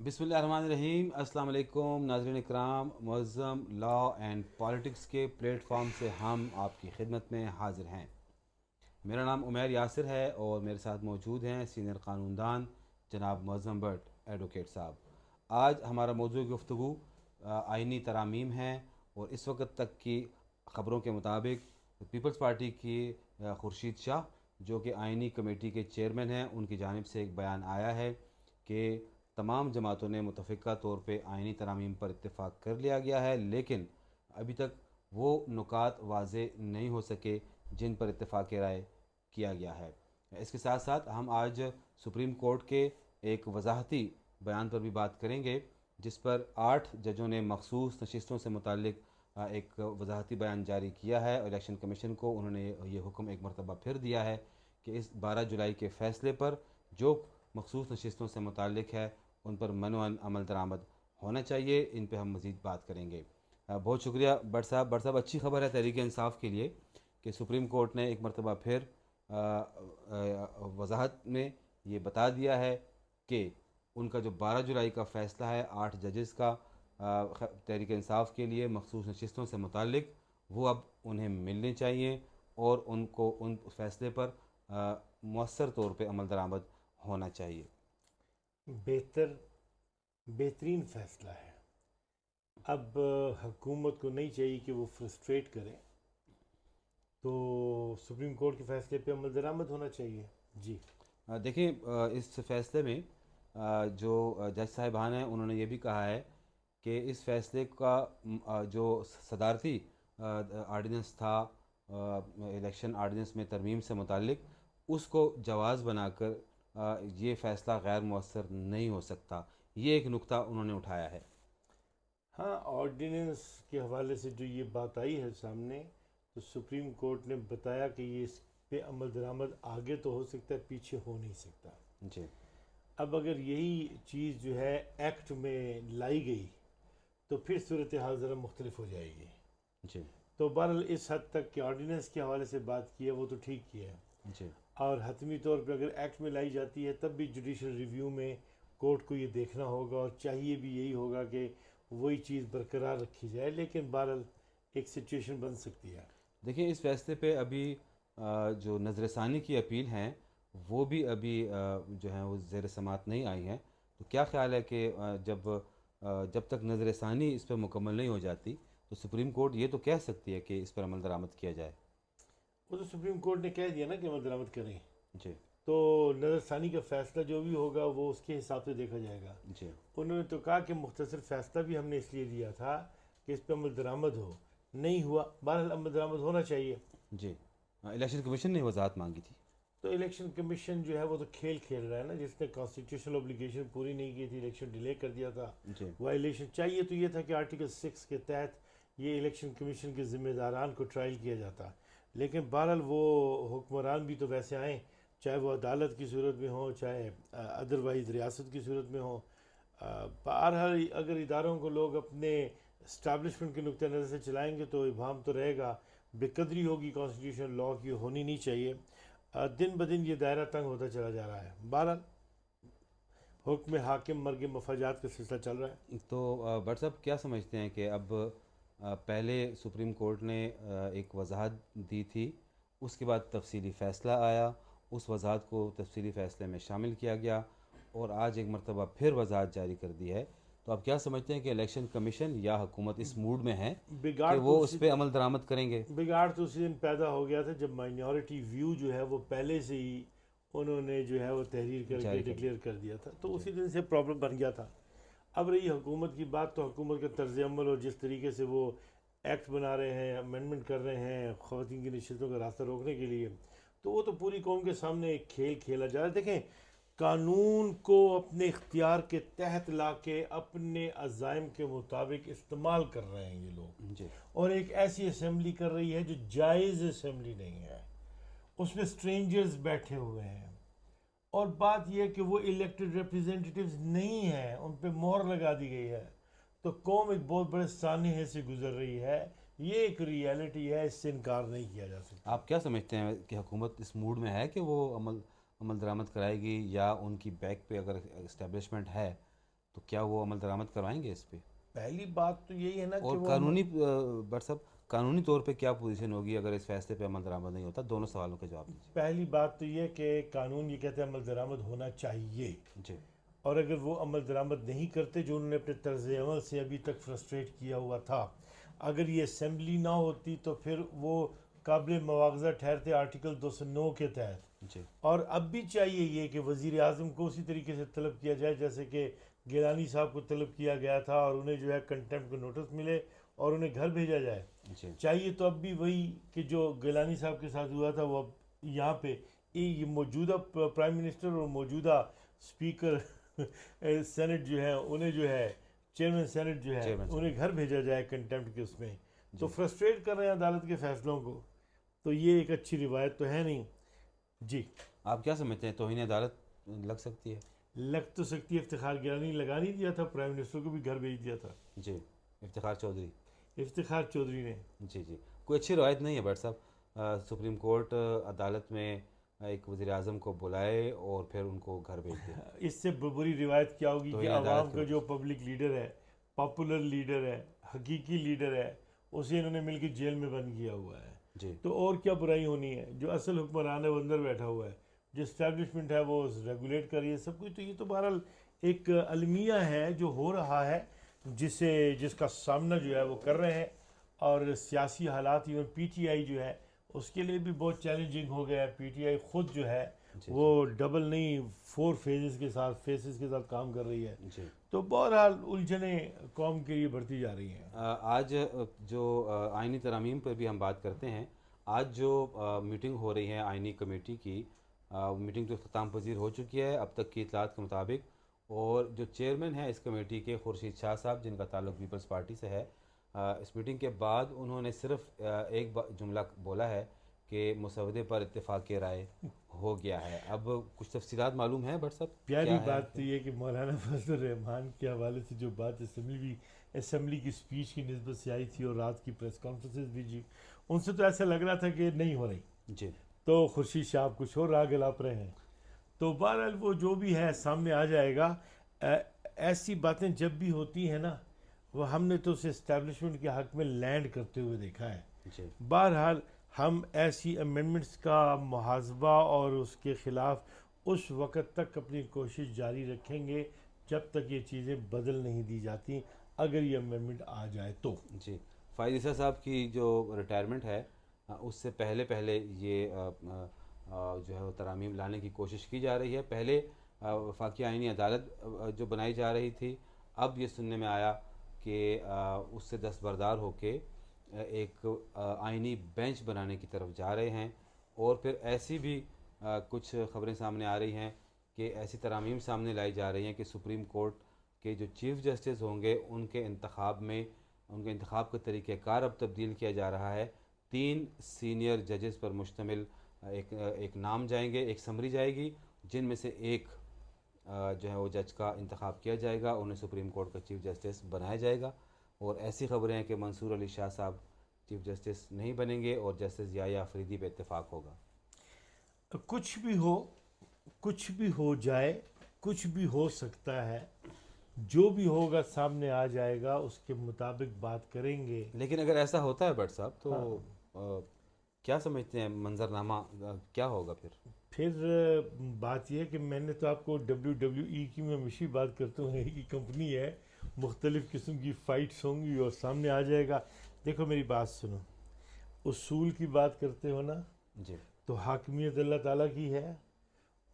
بسم اللہ الرحمن الرحیم۔ السلام علیکم ناظرین اکرام، معظم لا اینڈ پالیٹکس کے پلیٹ فارم سے ہم آپ کی خدمت میں حاضر ہیں۔ میرا نام عمیر یاسر ہے اور میرے ساتھ موجود ہیں سینئر قانون دان جناب معظم بٹ ایڈوکیٹ صاحب۔ آج ہمارا موضوع گفتگو آئینی ترامیم ہے اور اس وقت تک کی خبروں کے مطابق پیپلز پارٹی کی خورشید شاہ جو کہ آئینی کمیٹی کے چیئرمین ہیں، ان کی جانب سے ایک بیان آیا ہے کہ تمام جماعتوں نے متفقہ طور پہ آئینی ترامیم پر اتفاق کر لیا گیا ہے، لیکن ابھی تک وہ نکات واضح نہیں ہو سکے جن پر اتفاق رائے کیا گیا ہے۔ اس کے ساتھ ساتھ ہم آج سپریم کورٹ کے ایک وضاحتی بیان پر بھی بات کریں گے، جس پر 8 ججوں نے مخصوص نشستوں سے متعلق ایک وضاحتی بیان جاری کیا ہے اور الیکشن کمیشن کو انہوں نے یہ حکم ایک مرتبہ پھر دیا ہے کہ اس 12 جولائی کے فیصلے پر جو مخصوص نشستوں سے متعلق ہے ان پر منوعاً عمل درآمد ہونا چاہیے۔ ان پہ ہم مزید بات کریں گے۔ بہت شکریہ بٹ صاحب، اچھی خبر ہے تحریک انصاف کے لیے کہ سپریم کورٹ نے ایک مرتبہ پھر وضاحت میں یہ بتا دیا ہے کہ ان کا جو 12 جولائی کا فیصلہ ہے 8 ججز کا تحریک انصاف کے لیے مخصوص نشستوں سے متعلق، وہ اب انہیں ملنے چاہیے اور ان کو ان فیصلے پر مؤثر طور پہ عمل درآمد ہونا چاہیے۔ بہترین فیصلہ ہے۔ اب حکومت کو نہیں چاہیے کہ وہ فرسٹریٹ کرے، تو سپریم کورٹ کے فیصلے پہ عمل درآمد ہونا چاہیے۔ جی دیکھیں، اس فیصلے میں جو جج صاحبان ہیں انہوں نے یہ بھی کہا ہے کہ اس فیصلے کا جو صدارتی آرڈیننس تھا الیکشن آرڈیننس میں ترمیم سے متعلق، اس کو جواز بنا کر یہ فیصلہ غیر مؤثر نہیں ہو سکتا۔ یہ ایک نقطہ انہوں نے اٹھایا ہے۔ ہاں، آرڈیننس کے حوالے سے جو یہ بات آئی ہے سامنے، تو سپریم کورٹ نے بتایا کہ یہ اس پہ عمل درآمد آگے تو ہو سکتا ہے، پیچھے ہو نہیں سکتا۔ جی، اب اگر یہی چیز جو ہے ایکٹ میں لائی گئی تو پھر صورتحال ذرا مختلف ہو جائے گی۔ جی، تو بہرحال اس حد تک کہ آرڈیننس کے حوالے سے بات کی ہے وہ تو ٹھیک کی ہے، جی، اور حتمی طور پہ اگر ایکٹ میں لائی جاتی ہے تب بھی جوڈیشل ریویو میں کورٹ کو یہ دیکھنا ہوگا اور چاہیے بھی یہی ہوگا کہ وہی چیز برقرار رکھی جائے، لیکن بہرحال ایک سچویشن بن سکتی ہے۔ دیکھیں اس فیصلے پہ ابھی جو نظر ثانی کی اپیل ہیں وہ بھی ابھی جو ہیں وہ زیر سماعت نہیں آئی ہیں، تو کیا خیال ہے کہ جب تک نظر ثانی اس پہ مکمل نہیں ہو جاتی تو سپریم کورٹ یہ تو کہہ سکتی ہے کہ اس پر عمل درآمد کیا جائے؟ وہ تو سپریم کورٹ نے کہہ دیا نا کہ عمل درآمد کریں، جی، تو نظر ثانی کا فیصلہ جو بھی ہوگا وہ اس کے حساب سے دیکھا جائے گا۔ جی، انہوں نے تو کہا کہ مختصر فیصلہ بھی ہم نے اس لیے دیا تھا کہ اس پہ عمل درآمد ہو، نہیں ہوا، بہرحال عمل درآمد ہونا چاہیے۔ جی، الیکشن کمیشن نے وضاحت مانگی تھی۔ تو الیکشن کمیشن جو ہے وہ تو کھیل کھیل رہا ہے نا، جس نے کانسٹیٹیوشنل اوبلیگیشن پوری نہیں کی تھی، الیکشن ڈیلے کر دیا تھا۔ جی، وائلیشن چاہیے تو یہ تھا کہ آرٹیکل 6 کے تحت یہ الیکشن کمیشن کے ذمہ داران کو ٹرائل کیا جاتا، لیکن بہرحال وہ حکمران بھی تو ویسے آئیں، چاہے وہ عدالت کی صورت میں ہوں چاہے ادروائز ریاست کی صورت میں ہوں۔ بہرحال اگر اداروں کو لوگ اپنے اسٹیبلشمنٹ کے نقطہ نظر سے چلائیں گے تو ابہام تو رہے گا، بے قدری ہوگی کانسٹیٹیوشن لاء کی، ہونی نہیں چاہیے۔ دن بدن یہ دائرہ تنگ ہوتا چلا جا رہا ہے۔ بہرحال حکم حاکم مرگ مفاجات کا سلسلہ چل رہا ہے۔ تو بٹ صاحب کیا سمجھتے ہیں کہ اب پہلے سپریم کورٹ نے ایک وضاحت دی تھی، اس کے بعد تفصیلی فیصلہ آیا، اس وضاحت کو تفصیلی فیصلے میں شامل کیا گیا اور آج ایک مرتبہ پھر وضاحت جاری کر دی ہے، تو آپ کیا سمجھتے ہیں کہ الیکشن کمیشن یا حکومت اس موڈ میں ہے کہ وہ اس پہ عمل درآمد کریں گے؟ بگاڑ تو اسی دن پیدا ہو گیا تھا جب مائنورٹی ویو جو ہے وہ پہلے سے ہی انہوں نے جو ہے وہ تحریر کر کے ڈکلیئر کر دیا تھا، تو اسی دن سے پرابلم بن گیا تھا۔ اب رہی حکومت کی بات، تو حکومت کا طرز عمل اور جس طریقے سے وہ ایکٹ بنا رہے ہیں، امینڈمنٹ کر رہے ہیں خواتین کی نشستوں کا راستہ روکنے کے لیے، تو وہ تو پوری قوم کے سامنے ایک کھیل کھیلا جا رہا ہے۔ دیکھیں، قانون کو اپنے اختیار کے تحت لا کے اپنے عزائم کے مطابق استعمال کر رہے ہیں یہ لوگ، جی، اور ایک ایسی اسمبلی کر رہی ہے جو جائز اسمبلی نہیں ہے، اس میں سٹرینجرز بیٹھے ہوئے ہیں، اور بات یہ ہے کہ وہ الیکٹڈ ریپریزنٹیٹیوز نہیں ہیں، ان پہ مہر لگا دی گئی ہے، تو قوم ایک بہت بڑے سانحے سے گزر رہی ہے، یہ ایک ریئلٹی ہے، اس سے انکار نہیں کیا جا سکتا۔ آپ کیا سمجھتے ہیں کہ حکومت اس موڈ میں ہے کہ وہ عمل درآمد کرائے گی، یا ان کی بیک پہ اگر اسٹیبلشمنٹ ہے تو کیا وہ عمل درآمد کروائیں گے اس پہ؟ پہلی بات تو یہی ہے نا کہ اور وہ قانونی بٹ صاحب قانونی طور پہ کیا پوزیشن ہوگی اگر اس فیصلے پہ عمل درآمد نہیں ہوتا؟ دونوں سوالوں کا جواب دیجیے. پہلی بات تو یہ کہ قانون یہ کہتے ہیں عمل درآمد ہونا چاہیے، جی اور اگر وہ عمل درآمد نہیں کرتے جو انہوں نے اپنے طرز عمل سے ابھی تک فرسٹریٹ کیا ہوا تھا، اگر یہ اسمبلی نہ ہوتی تو پھر وہ قابل مواخذہ ٹھہرتے آرٹیکل 209 کے تحت. جی اور اب بھی چاہیے یہ کہ وزیر اعظم کو اسی طریقے سے طلب کیا جائے جیسے کہ گیلانی صاحب کو طلب کیا گیا تھا، اور انہیں جو ہے کنٹمپٹ کا نوٹس ملے اور انہیں گھر بھیجا جائے. جی چاہیے تو اب بھی وہی کہ جو گیلانی صاحب کے ساتھ ہوا تھا وہ اب یہاں پہ یہ موجودہ پرائم منسٹر اور موجودہ اسپیکر سینٹ جو ہے انہیں جو ہے چیئرمین سینٹ جو ہے چیئرمین صاحب. انہیں گھر بھیجا جائے کنٹمپٹ کے اس میں. تو جی. فرسٹریٹ کر رہے ہیں عدالت کے فیصلوں کو، تو یہ ایک اچھی روایت تو ہے نہیں. جی آپ کیا سمجھتے ہیں توہین عدالت لگ سکتی ہے؟ لگ تو سکتی ہے. افتخار گیلانی لگا نہیں دیا تھا، پرائم منسٹر کو بھی گھر بھیج دیا تھا جی افتخار چودھری. افتخار چودھری نے. جی جی کوئی اچھی روایت نہیں ہے بٹ صاحب. سپریم کورٹ عدالت میں ایک وزیر اعظم کو بلائے اور پھر ان کو گھر بھیج دے. اس سے بری روایت کیا ہوگی کہ توہین عوام عدالت کی کا وجہ جو پبلک لیڈر ہے، پاپولر لیڈر ہے، حقیقی لیڈر ہے، اسے انہوں نے مل کے جیل میں بند کیا ہوا ہے. جی تو اور کیا برائی ہونی ہے؟ جو اصل حکمران ہے وہ اندر بیٹھا ہوا ہے، جو اسٹیبلشمنٹ ہے وہ ریگولیٹ کر رہی ہے سب کچھ. تو یہ تو بہرحال ایک المیہ ہے جو ہو رہا ہے، جس کا سامنا جو ہے وہ کر رہے ہیں. اور سیاسی حالات ایون پی ٹی آئی جو ہے اس کے لیے بھی بہت چیلنجنگ ہو گیا ہے. پی ٹی آئی خود جو ہے جی وہ ڈبل نہیں 4 فیسز کے ساتھ کام کر رہی ہے. جی. تو بہرحال الجھنیں قوم کے لیے بڑھتی جا رہی ہیں. آج جو آئینی ترامیم پر بھی ہم بات کرتے ہیں. آج جو میٹنگ ہو رہی ہے آئینی کمیٹی کی، میٹنگ تو اختتام پذیر ہو چکی ہے اب تک کی اطلاعات کے مطابق. اور جو چیئرمین ہیں اس کمیٹی کے خورشید شاہ صاحب، جن کا تعلق پیپلز پارٹی سے ہے، اس میٹنگ کے بعد انہوں نے صرف ایک جملہ بولا ہے کہ مسودے پر اتفاق رائے ہو گیا ہے. اب کچھ تفصیلات معلوم ہیں بٹ صاحب؟ پیاری بات تو یہ کہ مولانا فضل الرحمان کے حوالے سے جو بات اسمبلی کی سپیچ کی نسبت سے آئی تھی اور رات کی پریس کانفرنسز بھی جی، ان سے تو ایسا لگ رہا تھا کہ نہیں ہو رہی. جی تو خورشید شاہ کچھ اور راگ الاپ رہے ہیں. تو بہرحال وہ جو بھی ہے سامنے آ جائے گا. ایسی باتیں جب بھی ہوتی ہیں نا، وہ ہم نے تو اسے اسٹیبلشمنٹ کے حق میں لینڈ کرتے ہوئے دیکھا ہے. جی بہرحال ہم ایسی امینڈمنٹس کا محاسبہ اور اس کے خلاف اس وقت تک اپنی کوشش جاری رکھیں گے جب تک یہ چیزیں بدل نہیں دی جاتی. اگر یہ امینڈمنٹ آ جائے تو جی. فائز عیسیٰ صاحب کی جو ریٹائرمنٹ ہے اس سے پہلے یہ جو ہے وہ ترامیم لانے کی کوشش کی جا رہی ہے. پہلے وفاقی آئینی عدالت جو بنائی جا رہی تھی، اب یہ سننے میں آیا کہ اس سے دستبردار ہو کے ایک آئینی بینچ بنانے کی طرف جا رہے ہیں. اور پھر ایسی بھی کچھ خبریں سامنے آ رہی ہیں کہ ایسی ترامیم سامنے لائی جا رہی ہیں کہ سپریم کورٹ کے جو چیف جسٹس ہوں گے ان کے انتخاب کا طریقہ کار اب تبدیل کیا جا رہا ہے. 3 سینئر ججز پر مشتمل ایک نام جائیں گے، ایک سمری جائے گی، جن میں سے ایک جو ہے وہ جج کا انتخاب کیا جائے گا، انہیں سپریم کورٹ کا چیف جسٹس بنایا جائے گا. اور ایسی خبریں ہیں کہ منصور علی شاہ صاحب چیف جسٹس نہیں بنیں گے اور جسٹس یحییٰ آفریدی پہ اتفاق ہوگا. کچھ بھی ہو جائے، کچھ بھی ہو سکتا ہے. جو بھی ہوگا سامنے آ جائے گا، اس کے مطابق بات کریں گے. لیکن اگر ایسا ہوتا ہے بٹ صاحب تو کیا سمجھتے ہیں منظرنامہ کیا ہوگا پھر بات یہ ہے کہ میں نے تو آپ کو WWE کی میں ہمیشہ بات کرتا ہوں کہ کمپنی ہے، مختلف قسم کی فائٹس ہوں گی اور سامنے آ جائے گا. دیکھو میری بات سنو، اصول کی بات کرتے ہو نا، جی تو حاکمیت اللہ تعالیٰ کی ہے.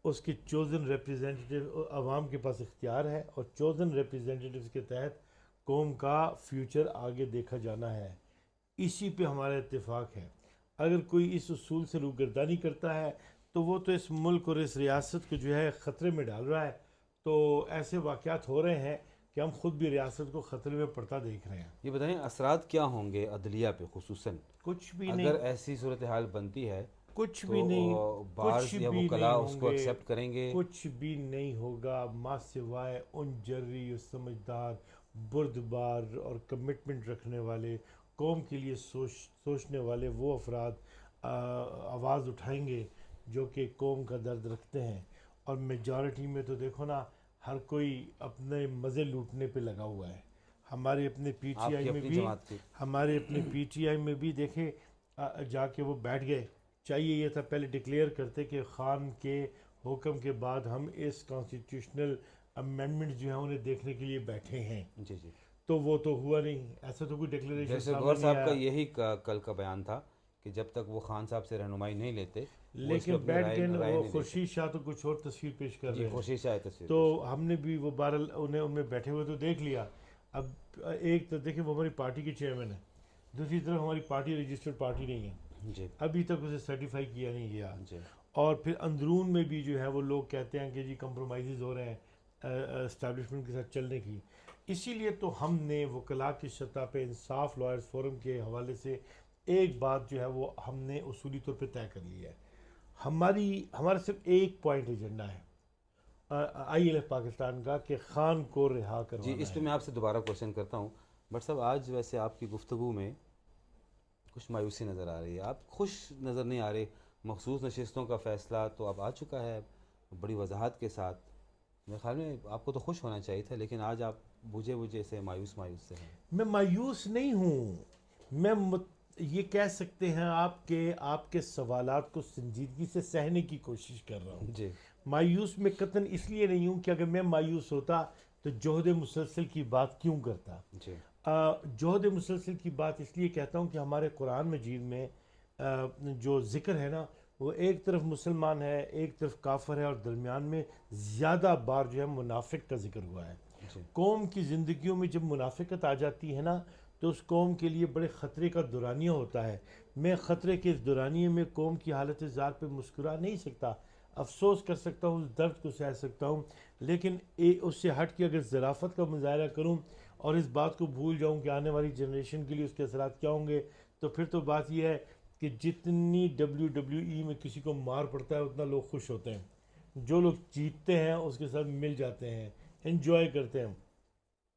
اس کے چوزن ریپریزنٹیو عوام کے پاس اختیار ہے، اور چوزن ریپریزنٹیوز کے تحت قوم کا فیوچر آگے دیکھا جانا ہے. اسی پہ ہمارا اتفاق ہے. اگر کوئی اس اصول سے روگردانی کرتا ہے تو وہ تو اس ملک اور اس ریاست کو جو ہے خطرے میں ڈال رہا ہے. تو ایسے واقعات ہو رہے ہیں کہ ہم خود بھی ریاست کو خطرے میں پڑتا دیکھ رہے ہیں. یہ بتائیں اثرات کیا ہوں گے عدلیہ پہ خصوصاً؟ کچھ بھی نہیں، اگر ایسی صورتحال بنتی ہے کچھ بھی نہیں، تو کچھ بارز یا بھی وکلاء نہیں اس ہوں کو گے، ایکسیپٹ کریں گے؟ کچھ بھی نہیں ہوگا ما سوائے ان جری و سمجھدار، بردبار اور کمٹمنٹ رکھنے والے، قوم کے لیے سوچنے والے وہ افراد آواز اٹھائیں گے جو کہ قوم کا درد رکھتے ہیں. اور میجارٹی میں تو دیکھو نا، ہر کوئی اپنے مزے لوٹنے پہ لگا ہوا ہے. ہمارے اپنے پی ٹی آئی میں بھی دیکھیں جا کے وہ بیٹھ گئے. چاہیے یہ تھا پہلے ڈکلیئر کرتے کہ خان کے حکم کے بعد ہم اس کانسٹیٹیوشنل امینڈمنٹ جو ہیں انہیں دیکھنے کے لیے بیٹھے ہیں. جی جی. تو وہ تو ہوا نہیں, ایسا تو کوئی ڈکلیریشن جیسے گور صاحب کا یہی کل کا بیان تھا کہ جب تک وہ خان صاحب سے رہنمائی نہیں لیتے, لیکن بیٹھ گئے. وہ خورشید شاہ تو کچھ اور تصویر پیش کر رہے ہیں. خورشید شاہ تصویر تو ہم نے بھی وہ بہرحال انہیں ان میں بیٹھے ہوئے تو دیکھ لیا. اب ایک تو دیکھیں وہ ہماری پارٹی کے چیئرمین ہیں, دوسری طرف ہماری پارٹی رجسٹرڈ پارٹی نہیں ہے جی, ابھی تک اسے سرٹیفائی کیا نہیں گیا. جی. اور پھر اندرون میں بھی جو ہے وہ لوگ کہتے ہیں کہ جی کمپرومائزز ہو رہے ہیں اسٹیبلشمنٹ کے ساتھ چلنے کی. اسی لیے تو ہم نے وکلاء کی سطح پہ انصاف لائرز فورم کے حوالے سے ایک بات جو ہے وہ ہم نے اصولی طور پہ طے کر لی ہے. ہمارا صرف ایک پوائنٹ ایجنڈا ہے آئی ایل ایف پاکستان کا کہ خان کو رہا کروانا ہے. جی, اس پہ میں آپ سے دوبارہ کوشچن کرتا ہوں. بٹ صاحب آج ویسے آپ کی گفتگو میں کچھ مایوسی نظر آ رہی ہے, آپ خوش نظر نہیں آ رہے. مخصوص نشستوں کا فیصلہ تو اب آ چکا ہے بڑی وضاحت کے ساتھ. میرے خیال میں آپ کو تو خوش ہونا چاہیے تھا, لیکن آج آپ بوجھے سے مایوس سے ہیں. میں مایوس نہیں ہوں, میں یہ کہہ سکتے ہیں آپ کے سوالات کو سنجیدگی سے سہنے کی کوشش کر رہا ہوں. جی. مایوس میں قطعاً اس لیے نہیں ہوں کہ اگر میں مایوس ہوتا تو جوہد مسلسل کی بات کیوں کرتا. جی. جوہد مسلسل کی بات اس لیے کہتا ہوں کہ ہمارے قرآن مجید میں جو ذکر ہے نا وہ ایک طرف مسلمان ہے, ایک طرف کافر ہے, اور درمیان میں زیادہ بار جو ہے منافق کا ذکر ہوا ہے. قوم کی زندگیوں میں جب منافقت آ جاتی ہے نا تو اس قوم کے لیے بڑے خطرے کا دورانیہ ہوتا ہے. میں خطرے کے اس دورانیے میں قوم کی حالت ذات پہ مسکرا نہیں سکتا, افسوس کر سکتا ہوں, اس درد کو سہ سکتا ہوں, لیکن اس سے ہٹ کے اگر ظرافت کا مظاہرہ کروں اور اس بات کو بھول جاؤں کہ آنے والی جنریشن کے لیے اس کے اثرات کیا ہوں گے, تو پھر تو بات یہ ہے کہ جتنی WWE میں کسی کو مار پڑتا ہے اتنا لوگ خوش ہوتے ہیں. جو لوگ جیتتے ہیں اس کے ساتھ مل جاتے ہیں, انجوائے کرتے ہیں.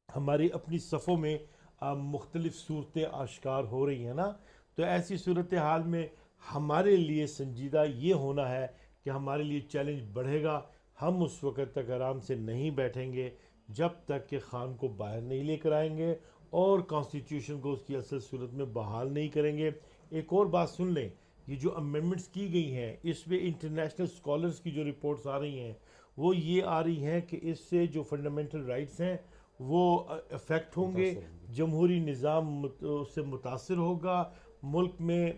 ہماری اپنی صفوں میں مختلف صورتیں آشکار ہو رہی ہیں نا, تو ایسی صورتحال میں ہمارے لیے سنجیدہ یہ ہونا ہے کہ ہمارے لیے چیلنج بڑھے گا. ہم اس وقت تک آرام سے نہیں بیٹھیں گے جب تک کہ خان کو باہر نہیں لے کر آئیں گے اور کانسٹیٹیوشن کو اس کی اصل صورت میں بحال نہیں کریں گے. ایک اور بات سن لیں, یہ جو امینڈمنٹس کی گئی ہیں اس میں انٹرنیشنل سکولرز کی جو رپورٹس آ رہی ہیں وہ یہ آ رہی ہیں کہ اس سے جو فنڈامنٹل رائٹس ہیں وہ افیکٹ ہوں گے, جمہوری نظام اس سے متاثر ہوگا, ملک میں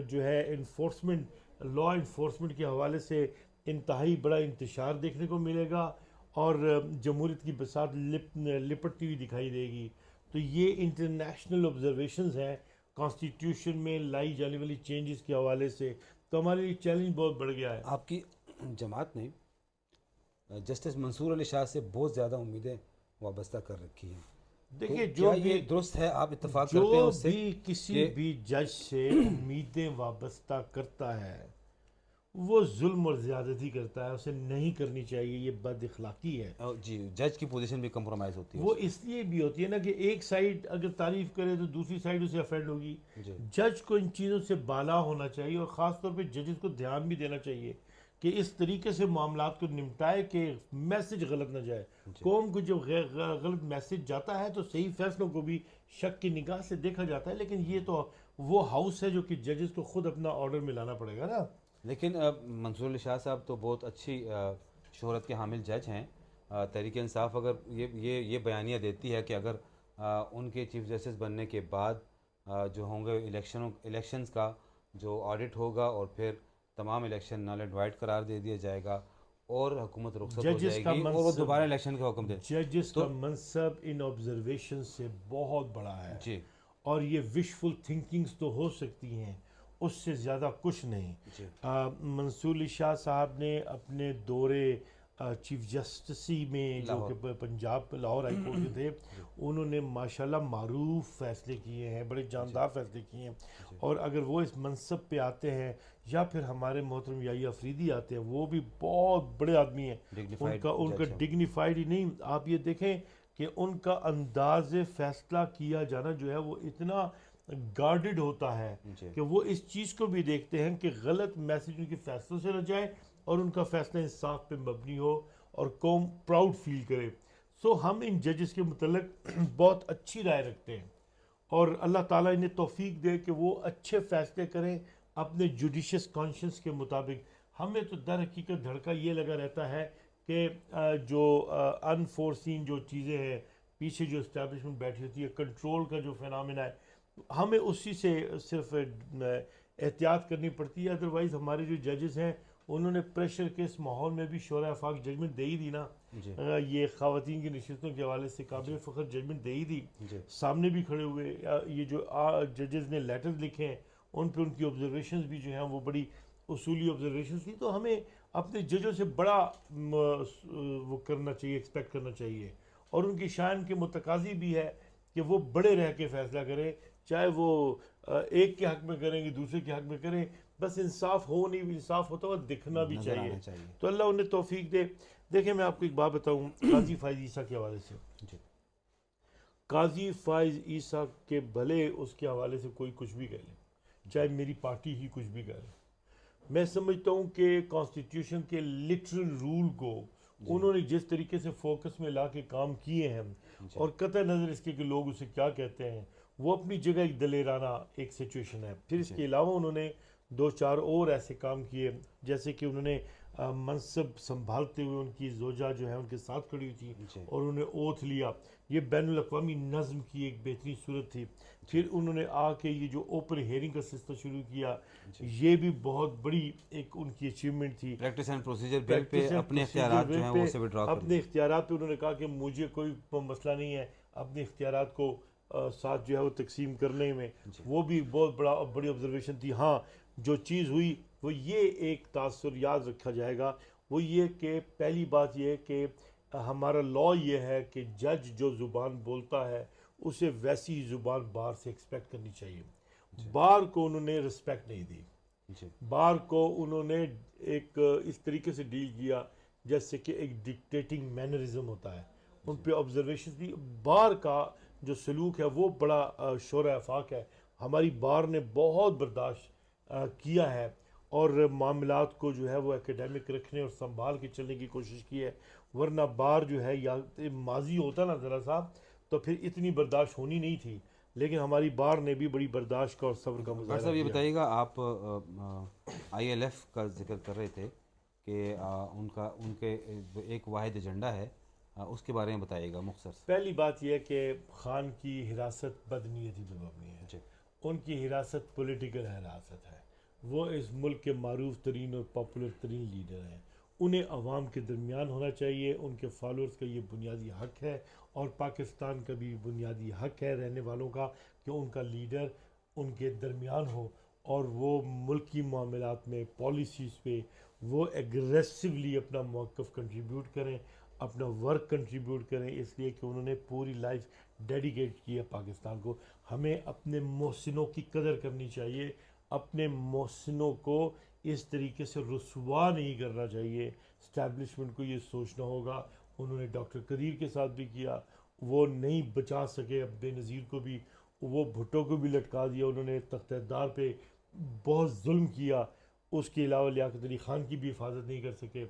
جو ہے انفورسمنٹ لا انفورسمنٹ کے حوالے سے انتہائی بڑا انتشار دیکھنے کو ملے گا, اور جمہوریت کی بساط لپٹتی ہوئی دکھائی دے گی. تو یہ انٹرنیشنل آبزرویشنز ہیں کانسٹیٹیوشن میں لائی جانے والی چینجز کے حوالے سے, تو ہمارے لیے چیلنج بہت بڑھ گیا ہے. آپ کی جماعت نے جسٹس منصور علی شاہ سے بہت زیادہ امیدیں وابستہ کر رکھی ہیں. دیکھیے جو یہ درست ہے, آپ اتفاق کرتے ہیں اس سے؟ جو بھی کسی بھی جج سے امیدیں وابستہ کرتا ہے وہ ظلم اور زیادتی کرتا ہے, اسے نہیں کرنی چاہیے, یہ بد اخلاقی ہے. جی, جج کی پوزیشن بھی کمپرومائز ہوتی ہے. وہ اس لیے بھی ہوتی ہے نا کہ ایک سائیڈ اگر تعریف کرے تو دوسری سائیڈ اسے افینڈ ہوگی. جج کو ان چیزوں سے بالا ہونا چاہیے, اور خاص طور پہ ججز کو دھیان بھی دینا چاہیے کہ اس طریقے سے معاملات کو نمٹائے کہ میسج غلط نہ جائے. قوم کو جب غلط میسج جاتا ہے تو صحیح فیصلوں کو بھی شک کی نگاہ سے دیکھا جاتا ہے, لیکن یہ تو وہ ہاؤس ہے جو کہ ججز کو خود اپنا آرڈر میں لانا پڑے گا نا. لیکن منصور علی شاہ صاحب تو بہت اچھی شہرت کے حامل جج ہیں. تحریک انصاف اگر یہ بیانیہ دیتی ہے کہ اگر ان کے چیف جسٹس بننے کے بعد جو ہوں گے الیکشنز کا جو آڈٹ ہوگا اور پھر تمام الیکشن نل اینڈ وائڈ قرار دے دیا جائے گا اور حکومت رخصت ہو جائے گی اور وہ دوبارہ الیکشن کا حکم دے. ججز کا منصب ان آبزرویشن سے بہت بڑا ہے جی, اور یہ وشفل تھنکنگز تو ہو سکتی ہیں, اس سے زیادہ کچھ نہیں. منصور علی شاہ صاحب نے اپنے دورے چیف جسٹسی میں جو کہ پنجاب لاہور ہائی کورٹ کے تھے انہوں نے ماشاءاللہ معروف فیصلے کیے ہیں, بڑے جاندار فیصلے کیے ہیں. اور اگر وہ اس منصب پہ آتے ہیں یا پھر ہمارے محترم یحییٰ افریدی آتے ہیں, وہ بھی بہت بڑے آدمی ہیں, ان کا ڈگنیفائڈ ہی نہیں. آپ یہ دیکھیں کہ ان کا انداز فیصلہ کیا جانا جو ہے وہ اتنا گارڈڈ ہوتا ہے کہ وہ اس چیز کو بھی دیکھتے ہیں کہ غلط میسج ان کے فیصلوں سے نہ جائے اور ان کا فیصلہ انصاف پہ مبنی ہو اور قوم پراؤڈ فیل کرے. سو ہم ان ججز کے متعلق بہت اچھی رائے رکھتے ہیں اور اللہ تعالیٰ انہیں توفیق دے کہ وہ اچھے فیصلے کریں اپنے جوڈیشس کانشنس کے مطابق. ہمیں تو در حقیقت دھڑکا یہ لگا رہتا ہے کہ جو انفورسین جو چیزیں ہیں پیچھے جو اسٹیبلشمنٹ بیٹھی ہوتی ہے, کنٹرول کا جو فینامنا ہے, ہمیں اسی سے صرف احتیاط کرنی پڑتی ہے. ادروائز ہمارے جو ججز ہیں انہوں نے پریشر کے اس ماحول میں بھی شورا افاق ججمنٹ دے ہی دی نا. یہ خواتین کی نشستوں کے حوالے سے قابل فخر ججمنٹ دے ہی دی. سامنے بھی کھڑے ہوئے, یہ جو ججز نے لیٹرز لکھے ہیں ان پہ ان کی آبزرویشنز بھی جو ہیں وہ بڑی اصولی آبزرویشنز تھی. تو ہمیں اپنے ججوں سے بڑا وہ کرنا چاہیے, ایکسپیکٹ کرنا چاہیے, اور ان کی شان کے متقاضی بھی ہے کہ وہ بڑے رہ کے فیصلہ کریں, چاہے وہ ایک کے حق میں کریں گے دوسرے کے حق میں کریں, بس انصاف ہو, نہیں انصاف ہوتا ہوا دکھنا بھی چاہیے. تو اللہ انہیں توفیق دے. دیکھیں میں آپ کو ایک بات بتاؤں قاضی فائز عیسیٰ کے حوالے سے. قاضی فائز عیسیٰ کے بھلے اس کے حوالے سے کوئی کچھ بھی کہہ لے, چاہے میری پارٹی ہی کچھ بھی کہہ لے, میں سمجھتا ہوں کہ کانسٹیٹیوشن کے لٹرل رول کو انہوں نے جس طریقے سے فوکس میں لا کے کام کیے ہیں, اور قطع نظر اس کے کہ لوگ اسے کیا کہتے ہیں, وہ اپنی جگہ ایک دلیرانہ ایک سچویشن ہے. پھر اس کے علاوہ انہوں نے 2-4 اور ایسے کام کیے, جیسے کہ انہوں نے منصب سنبھالتے ہوئے ان کی زوجہ جو ہے ان کے ساتھ کھڑی ہوئی تھی اور انہوں نے اوتھ لیا. یہ بین الاقوامی نظم کی ایک بہترین صورت تھی. پھر انہوں نے آ کے یہ جو اوپن ہیئرنگ کا سسٹم شروع کیا, یہ بھی بہت بڑی ایک ان کی اچیومنٹ تھی. پریکٹس اینڈ پروسیجر بل پہ اپنے اختیارات جو ہیں وہ سے وڈرا کر اپنے اختیارات پہ انہوں نے کہا کہ مجھے کوئی مسئلہ نہیں ہے اپنے اختیارات کو ساتھ جو ہے وہ تقسیم کرنے میں. وہ بھی بہت بڑی آبزرویشن تھی. ہاں جو چیز ہوئی وہ یہ ایک تاثر یاد رکھا جائے گا, وہ یہ کہ پہلی بات یہ کہ ہمارا لا یہ ہے کہ جج جو زبان بولتا ہے اسے ویسی زبان بار سے ایکسپیکٹ کرنی چاہیے. بار کو انہوں نے رسپیکٹ نہیں دی, بار کو انہوں نے ایک اس طریقے سے ڈیل کیا جیسے کہ ایک ڈکٹیٹنگ مینرزم ہوتا ہے. ان پہ آبزرویشن دی. بار کا جو سلوک ہے وہ بڑا شورا افاق ہے. ہماری بار نے بہت برداشت کیا ہے اور معاملات کو جو ہے وہ ایکیڈیمک رکھنے اور سنبھال کے چلنے کی کوشش کی ہے. ورنہ بار جو ہے یا ماضی ہوتا نا ذرا سا تو پھر اتنی برداشت ہونی نہیں تھی, لیکن ہماری بار نے بھی بڑی برداشت کا اور صبر کا مظاہرہ صاحب یہ بتائیے گا, آپ آئی ایل ایف کا ذکر کر رہے تھے کہ ان کے ایک واحد ایجنڈا ہے, اس کے بارے میں بتائیے گا مختصر. پہلی بات یہ کہ خان کی حراست بدنیتی پہ مبنی ہے. ان کی حراست پولیٹیکل حراست ہے. وہ اس ملک کے معروف ترین اور پاپولر ترین لیڈر ہیں. انہیں عوام کے درمیان ہونا چاہیے. ان کے فالورز کا یہ بنیادی حق ہے, اور پاکستان کا بھی بنیادی حق ہے رہنے والوں کا کہ ان کا لیڈر ان کے درمیان ہو, اور وہ ملکی معاملات میں پالیسیز پہ وہ ایگریسولی اپنا موقف کنٹریبیوٹ کریں, اپنا ورک کنٹریبیوٹ کریں, اس لیے کہ انہوں نے پوری لائف ڈیڈیکیٹ کی ہے پاکستان کو. ہمیں اپنے محسنوں کی قدر کرنی چاہیے, اپنے محسنوں کو اس طریقے سے رسوا نہیں کرنا چاہیے. اسٹیبلشمنٹ کو یہ سوچنا ہوگا. انہوں نے ڈاکٹر قدیر کے ساتھ بھی کیا, وہ نہیں بچا سکے اب بے نظیر کو بھی, وہ بھٹو کو بھی لٹکا دیا, انہوں نے تختہ دار پہ بہت ظلم کیا. اس کے علاوہ لیاقت علی خان کی بھی حفاظت نہیں کر سکے.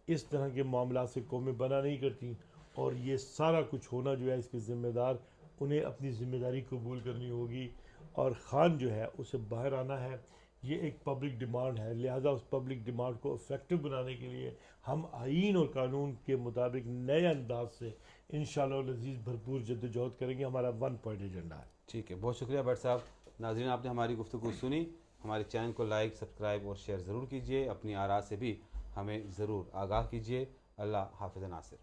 اس طرح کے معاملات سے قومیں بنا نہیں کرتی, اور یہ سارا کچھ ہونا جو ہے اس کے ذمہ دار انہیں اپنی ذمہ داری قبول کرنی ہوگی, اور خان جو ہے اسے باہر آنا ہے. یہ ایک پبلک ڈیمانڈ ہے, لہذا اس پبلک ڈیمانڈ کو افیکٹو بنانے کے لیے ہم آئین اور قانون کے مطابق نئے انداز سے انشاءاللہ العزیز بھرپور جدوجہد کریں گے. ہمارا 1 پوائنٹ ایجنڈا ہے. ٹھیک ہے, بہت شکریہ بٹ صاحب. ناظرین, آپ نے ہماری گفتگو سنی. ہمارے چینل کو لائک, سبسکرائب اور شیئر ضرور کیجیے. اپنی آراء سے بھی ہمیں ضرور آگاہ کیجیے. اللہ حافظ ناصر.